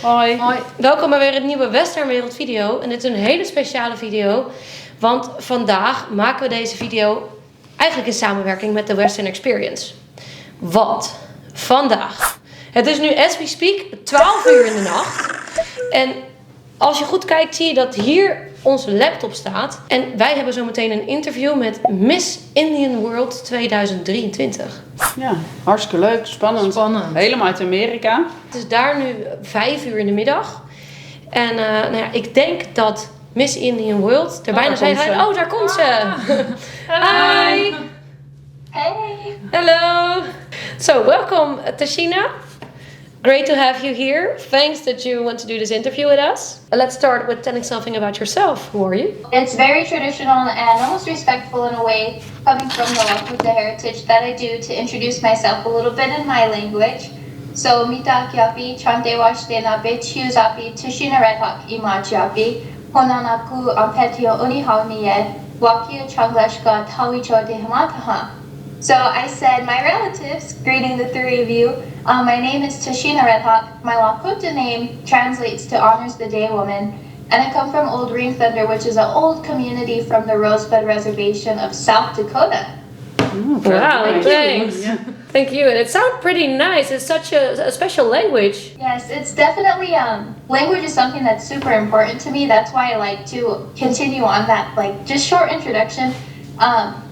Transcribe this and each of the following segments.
Hoi. Hoi. Welkom bij weer een nieuwe Wereld video. En dit is een hele speciale video. Want vandaag maken we deze video eigenlijk in samenwerking met de Western Experience. Want vandaag, het is nu as we speak 12 uur in de nacht. En als je goed kijkt zie je dat hier onze laptop staat. En wij hebben zo meteen een interview met Miss Indian Wold 2023. Ja, hartstikke leuk, spannend. Helemaal uit Amerika. Het is daar nu 5 uur in de middag. En nou ja, ik denk dat Miss Indian Wold er bijna zijn. Oh, daar komt ze! Hi! Hey! Hello! So, welcome Tashina. Great to have you here. Thanks that you want to do this interview with us. Let's start with telling something about yourself. Who are you? It's very traditional and almost respectful in a way, coming from the heritage, that I do to introduce myself a little bit in my language. So, mita kyapi, chante washte na bechu zapi, Tashina Red Hawk ima japi, honanaku ampetio unihauniye, wakia changlashka tawicho de hamataha. So I said, my relatives, greeting the three of you, my name is Tashina Red Hawk. My Lakota name translates to honors the day woman. And I come from Old Green Thunder, which is an old community from the Rosebud Reservation of South Dakota. Wow, thanks. Yeah. Thank you. And it sounds pretty nice. It's such a special language. Yes, it's definitely, language is something that's super important to me. That's why I like to continue on that, like, just short introduction.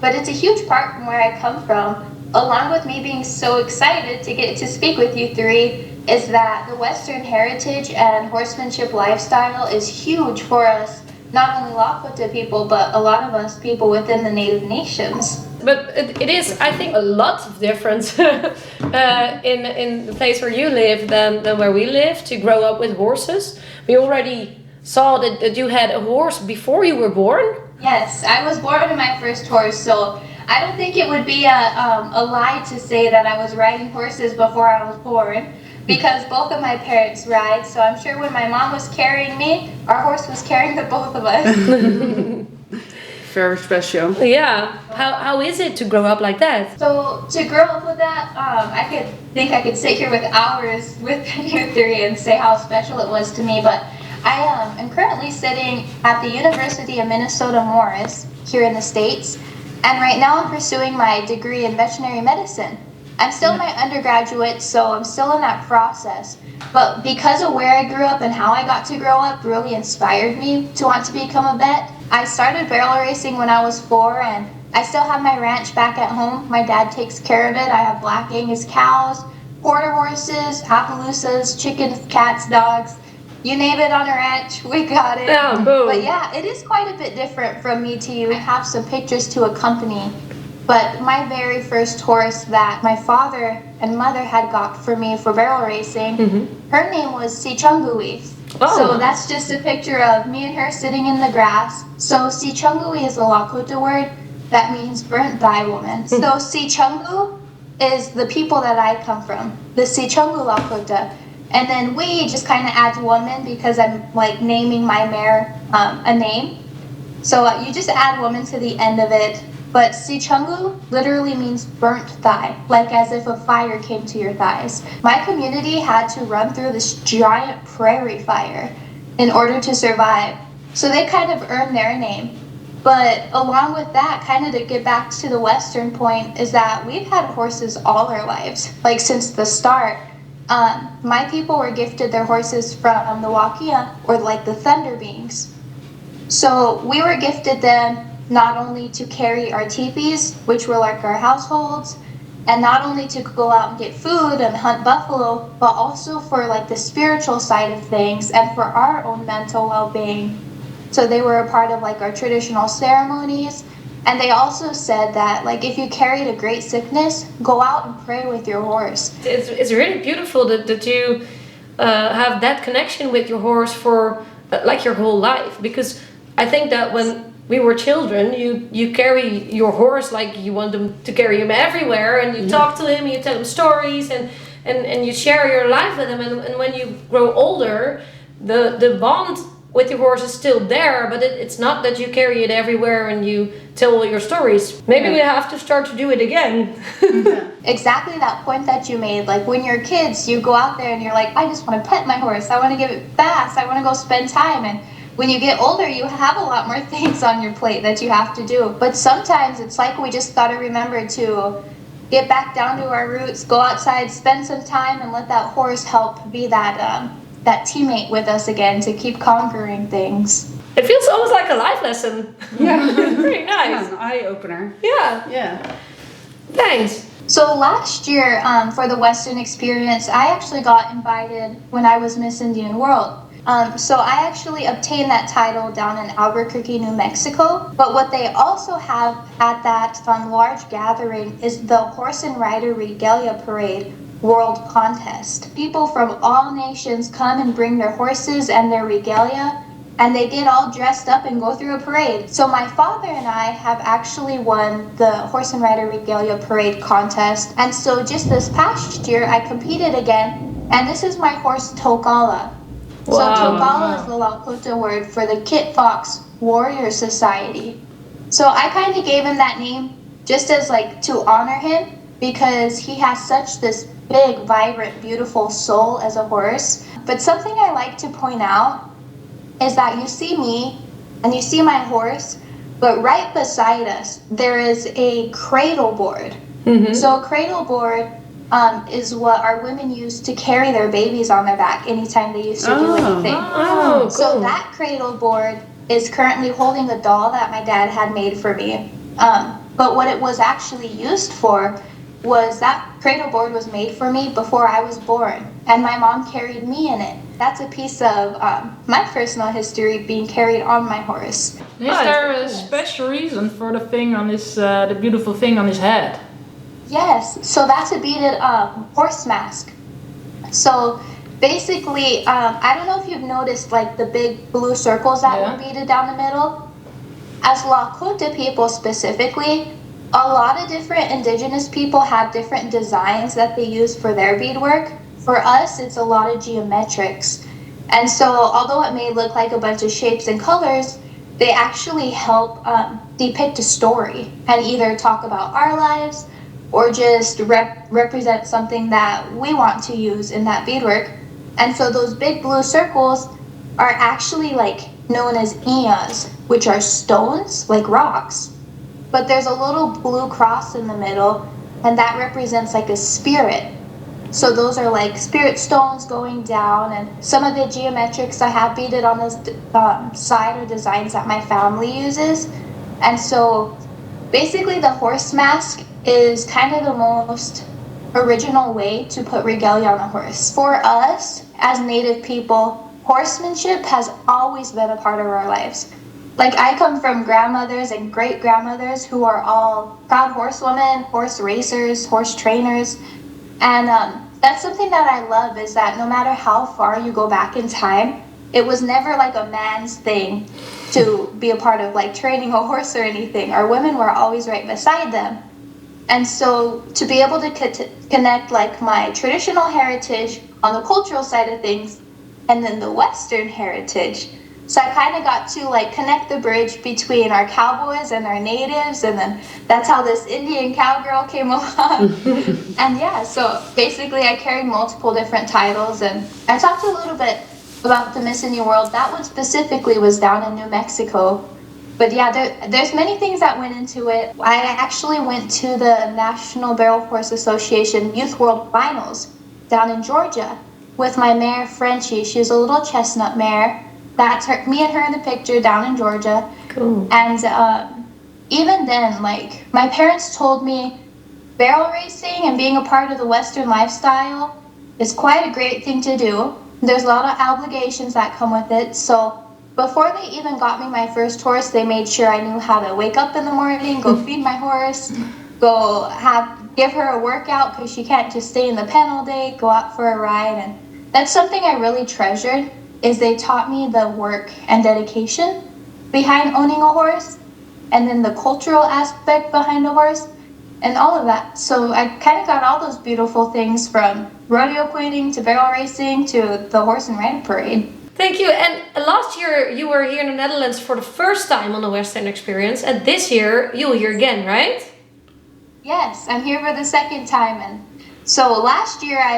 But it's a huge part from where I come from, along with me being so excited to get to speak with you three, is that the Western heritage and horsemanship lifestyle is huge for us, not only Lakota people, but a lot of us people within the Native nations. But it is, I think, a lot of difference in the place where you live than where we live, to grow up with horses. We already saw that you had a horse before you were born. Yes, I was born with my first horse, so I don't think it would be a lie to say that I was riding horses before I was born, because both of my parents ride, so I'm sure when my mom was carrying me, our horse was carrying the both of us. Very special. Yeah. How is it to grow up like that? So to grow up with that, I could sit here with hours with you three and say how special it was to me, but I am currently sitting at the University of Minnesota Morris here in the States, and right now I'm pursuing my degree in veterinary medicine. I'm still my undergraduate, so I'm still in that process. But because of where I grew up and how I got to grow up really inspired me to want to become a vet. I started barrel racing when I was 4, and I still have my ranch back at home. My dad takes care of it. I have Black Angus cows, quarter horses, Appaloosas, chickens, cats, dogs. You name it on a ranch, we got it. Yeah, boom. But yeah, it is quite a bit different from me to you. I have some pictures to accompany. But my very first horse that my father and mother had got for me for barrel racing, her name was Sichungui. Oh. So that's just a picture of me and her sitting in the grass. So Sichungui is a Lakota word that means burnt thigh woman. So Sichungu is the people that I come from, the Sichungu Lakota. And then we just kind of adds woman because I'm like naming my mare a name. So you just add woman to the end of it. But Sichungu literally means burnt thigh, like as if a fire came to your thighs. My community had to run through this giant prairie fire in order to survive. So they kind of earned their name. But along with that, kind of to get back to the Western point, is that we've had horses all our lives, like since the start. My people were gifted their horses from the Wakia, or like the Thunder Beings. So we were gifted them not only to carry our teepees, which were like our households, and not only to go out and get food and hunt buffalo, but also for like the spiritual side of things and for our own mental well-being. So they were a part of like our traditional ceremonies. And they also said that, like, if you carried a great sickness, go out and pray with your horse. It's really beautiful that you have that connection with your horse for like your whole life. Because I think that when we were children, you carry your horse like you want them to carry him everywhere, and you talk to him, you tell him stories, and you share your life with him. And when you grow older, the bond with your horse is still there, but it's not that you carry it everywhere and you tell all your stories. Maybe we have to start to do it again. Exactly that point that you made. Like when you're kids, you go out there and you're like, I just want to pet my horse. I want to give it baths. I want to go spend time. And when you get older, you have a lot more things on your plate that you have to do. But sometimes it's like we just got to remember to get back down to our roots, go outside, spend some time, and let that horse help be that teammate with us again to keep conquering things. It feels almost like a life lesson. Yeah. Very nice. Yeah, an eye-opener. Yeah. Thanks. So last year, for the Western experience, I actually got invited when I was Miss Indian World. So I actually obtained that title down in Albuquerque, New Mexico. But what they also have at that large gathering is the Horse and Rider Regalia Parade World Contest. People from all nations come and bring their horses and their regalia, and they get all dressed up and go through a parade. So my father and I have actually won the Horse and Rider Regalia Parade contest. And so just this past year, I competed again, and this is my horse Tokala. Wow. So Tokala is the Lakota word for the Kit Fox Warrior Society. So I kind of gave him that name just as like to honor him, because he has such this big, vibrant, beautiful soul as a horse. But something I like to point out is that you see me and you see my horse, but right beside us there is a cradle board. Mm-hmm. So a cradle board is what our women used to carry their babies on their back anytime they used to do anything. Oh, cool. So that cradle board is currently holding a doll that my dad had made for me. But what it was actually used for was that cradle board was made for me before I was born, and my mom carried me in it. That's a piece of my personal history being carried on my horse. Is there a special reason for the thing on his, the beautiful thing on his head? Yes, so that's a beaded horse mask. So basically, I don't know if you've noticed like the big blue circles that were beaded down the middle. As Lakota people specifically, a lot of different indigenous people have different designs that they use for their beadwork. For us, it's a lot of geometrics. And so although it may look like a bunch of shapes and colors, they actually help depict a story and either talk about our lives or just represent something that we want to use in that beadwork. And so those big blue circles are actually like known as iyas, which are stones, like rocks. But there's a little blue cross in the middle, and that represents like a spirit. So those are like spirit stones going down, and some of the geometrics I have beaded on this side are designs that my family uses. And so basically the horse mask is kind of the most original way to put regalia on a horse. For us, as Native people, horsemanship has always been a part of our lives. Like I come from grandmothers and great-grandmothers who are all proud horsewomen, horse racers, horse trainers. And that's something that I love, is that no matter how far you go back in time, it was never like a man's thing to be a part of like training a horse or anything. Our women were always right beside them. And so to be able to connect like my traditional heritage on the cultural side of things and then the Western heritage. So I kind of got to like connect the bridge between our cowboys and our natives, and then that's how this Indian cowgirl came along. And yeah, so basically I carried multiple different titles, and I talked a little bit about the Miss Indian World. That one specifically was down in New Mexico. But yeah, there's many things that went into it. I actually went to the National Barrel Horse Association Youth World Finals down in Georgia with my mare Frenchie. She's a little chestnut mare. That's her, me and her in the picture down in Georgia. Cool. And even then, like, my parents told me barrel racing and being a part of the Western lifestyle is quite a great thing to do. There's a lot of obligations that come with it. So before they even got me my first horse, they made sure I knew how to wake up in the morning, go feed my horse, give her a workout because she can't just stay in the pen all day, go out for a ride. And that's something I really treasured, is they taught me the work and dedication behind owning a horse, and then the cultural aspect behind a horse, and all of that. So I kind of got all those beautiful things from rodeo queening to barrel racing to the horse and rider parade. Thank you. And last year you were here in the Netherlands for the first time on the Western Experience. And this year you'll here again, right? Yes, I'm here for the second time. And so last year I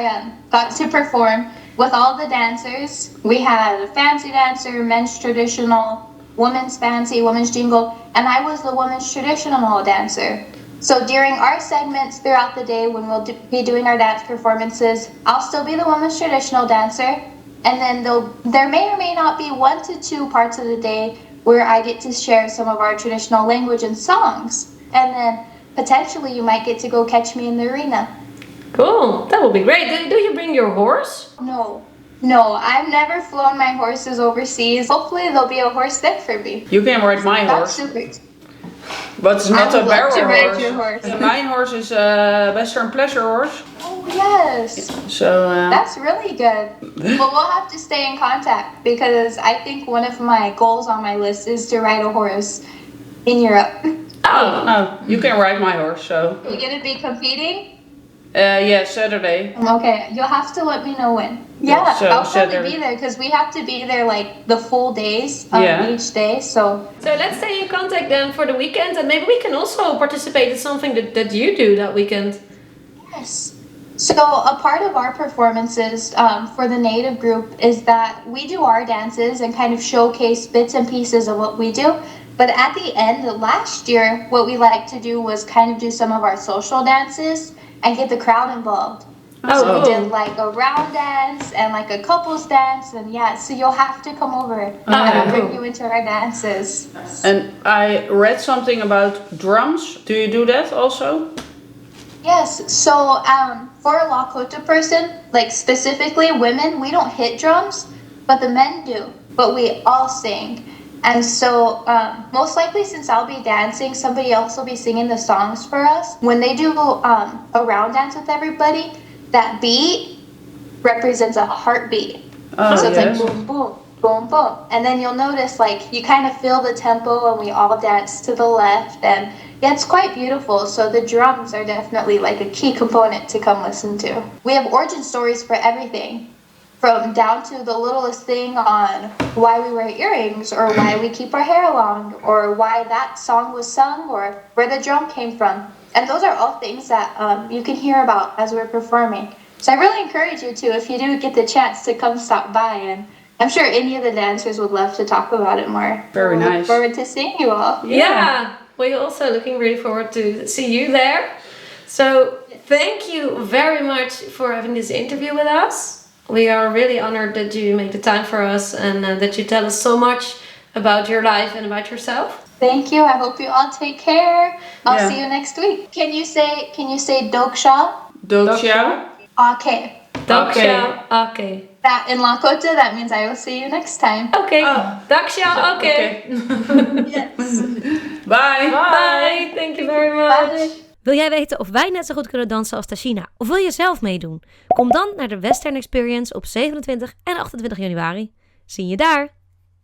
got to perform with all the dancers. We had a fancy dancer, men's traditional, women's fancy, women's jingle, and I was the women's traditional dancer. So during our segments throughout the day when we'll be doing our dance performances, I'll still be the women's traditional dancer. And then there may or may not be 1 to 2 parts of the day where I get to share some of our traditional language and songs. And then potentially you might get to go catch me in the arena. Cool, that will be great. Do you bring your horse? No, I've never flown my horses overseas. Hopefully there'll be a horse there for me. You can ride my horse. That's super. But it's not a barrel to ride horse. your horse. My horse is a Western pleasure horse. Oh yes. So that's really good. But we'll have to stay in contact because I think one of my goals on my list is to ride a horse in Europe. Oh, no, you can ride my horse. So You're gonna be competing? yeah, Saturday. Okay, you'll have to let me know when. Yeah, So I'll probably Saturday. be there because we have to be there like the full days each day. So let's stay in contact then for the weekend, and maybe we can also participate in something that you do that weekend. yes. So a part of our performances for the native group is that we do our dances and kind of showcase bits and pieces of what we do. But at the end of last year, what we like to do was kind of do some of our social dances and get the crowd involved. So we did like a round dance and like a couples dance, and so you'll have to come over and I'll bring you into our dances. And I read something about drums. Do you do that also? Yes, so for a Lakota person, like specifically women, we don't hit drums, but the men do, but we all sing. And so most likely since I'll be dancing, somebody else will be singing the songs for us. When they do a round dance with everybody, that beat represents a heartbeat. So it's like boom, boom, boom, boom. And then you'll notice like you kind of feel the tempo and we all dance to the left. And it's quite beautiful. So the drums are definitely like a key component to come listen to. We have origin stories for everything. From down to the littlest thing on why we wear earrings or why we keep our hair long or why that song was sung or where the drum came from. And those are all things that you can hear about as we're performing. So I really encourage you to, if you do get the chance to come stop by, and I'm sure any of the dancers would love to talk about it more. Very nice. Look forward to seeing you all. Yeah, we're also looking really forward to see you there. So thank you very much for having this interview with us. We are really honored that you make the time for us and that you tell us so much about your life and about yourself. Thank you. I hope you all take care. I'll see you next week. Can you say Doksha? Doksha. Okay. Daksha. Okay. That in Lakota, that means I will see you next time. Okay. Daksha. Okay. Yes. Bye. Bye. Thank you very much. Bye. Wil jij weten of wij net zo goed kunnen dansen als Tashina? Of wil je zelf meedoen? Kom dan naar de Western Experience op 27 en 28 januari. Zien je daar!